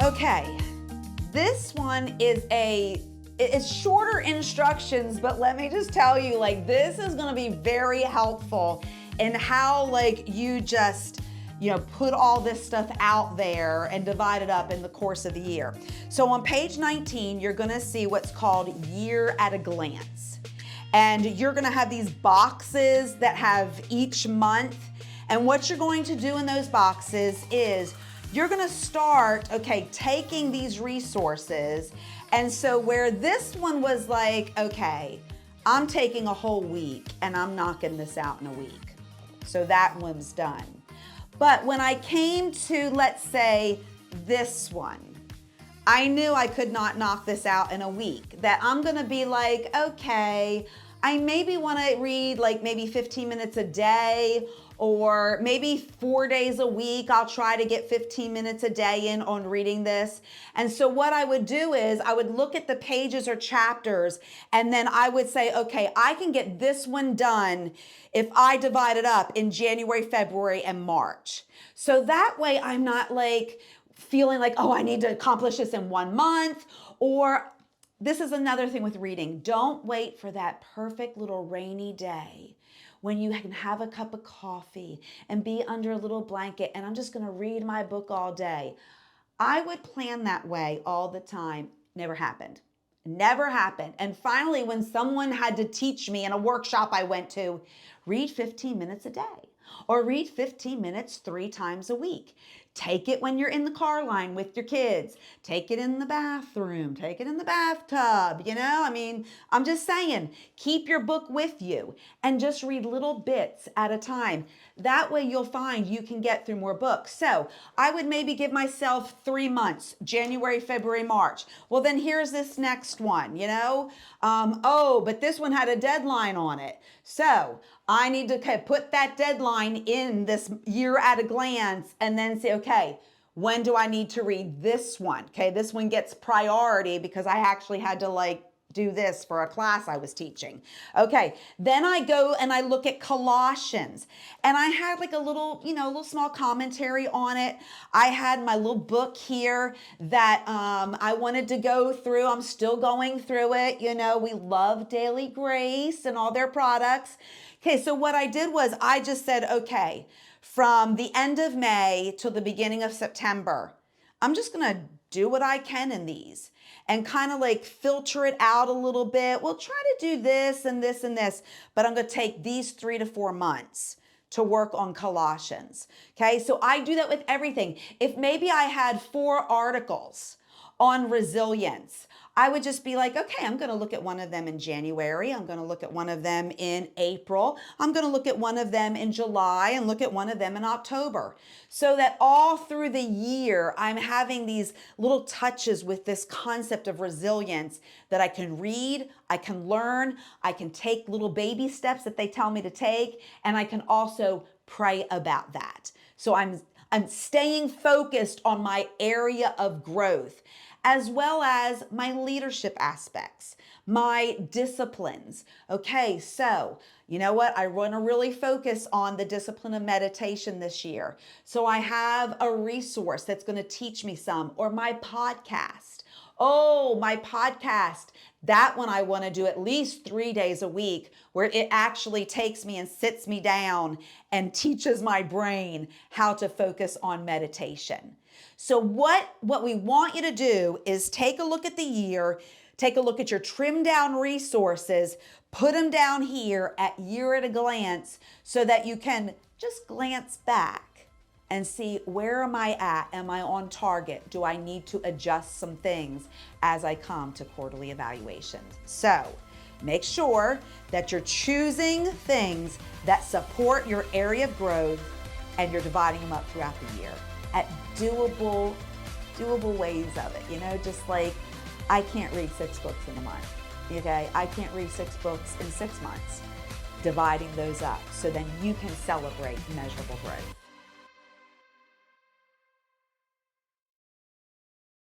Okay, this one it's shorter instructions, but let me just tell you, like, this is gonna be very helpful in how, like, you just, put all this stuff out there and divide it up in the course of the year. So on page 19, you're gonna see what's called Year at a Glance. And you're gonna have these boxes that have each month. And what you're going to do in those boxes is you're gonna start, taking these resources. And so where this one was like, okay, I'm taking a whole week and I'm knocking this out in a week. So that one's done. But when I came to, let's say, this one, I knew I could not knock this out in a week. That I'm gonna be like, okay, I maybe wanna read like maybe 15 minutes a day, or maybe 4 days a week, I'll try to get 15 minutes a day in on reading this. And so what I would do is I would look at the pages or chapters, and then I would say, okay, I can get this one done if I divide it up in January, February, and March. So that way I'm not like feeling like, oh, I need to accomplish this in 1 month. Or this is another thing with reading. Don't wait for that perfect little rainy day when you can have a cup of coffee and be under a little blanket and I'm just gonna read my book all day. I would plan that way all the time. Never happened. Never happened. And finally, when someone had to teach me in a workshop I went to, read 15 minutes a day or read 15 minutes 3 times a week. Take it when you're in the car line with your kids. Take it in the bathroom. Take it in the bathtub. I'm just saying, keep your book with you and just read little bits at a time. That way you'll find you can get through more books. So I would maybe give myself 3 months, January, February, March. Well, then here's this next one, but this one had a deadline on it. So I need to put that deadline in this Year at a Glance and then say, okay, when do I need to read this one? Okay, this one gets priority because I actually had to do this for a class I was teaching. Okay, then I go and I look at Colossians, and I had a little small commentary on it. I had my little book here that I wanted to go through. I'm still going through it. We love Daily Grace and all their products. Okay, so what I did was I just said, okay, from the end of May till the beginning of September, I'm just gonna do what I can in these and kind of filter it out a little bit. We'll try to do this and this and this, but I'm gonna take these 3 to 4 months to work on Colossians. Okay, so I do that with everything. If maybe I had 4 articles on resilience, I would just be like, okay, I'm going to look at one of them in January. I'm going to look at one of them in April. I'm going to look at one of them in July and look at one of them in October. So that all through the year, I'm having these little touches with this concept of resilience that I can read, I can learn, I can take little baby steps that they tell me to take, and I can also pray about that. So I'm staying focused on my area of growth, as well as my leadership aspects, my disciplines. Okay, so you know what? I want to really focus on the discipline of meditation this year. So I have a resource that's going to teach me some, or my podcast. Oh, my podcast. That one I want to do at least 3 days a week, where it actually takes me and sits me down and teaches my brain how to focus on meditation. So what we want you to do is take a look at the year, take a look at your trimmed down resources, put them down here at Year at a Glance so that you can just glance back and see, where am I at? Am I on target? Do I need to adjust some things as I come to quarterly evaluations? So make sure that you're choosing things that support your area of growth and you're dividing them up throughout the year at doable ways of it. Just like I can't read 6 books in a month. Okay, I can't read 6 books in 6 months. Dividing those up so then you can celebrate measurable growth.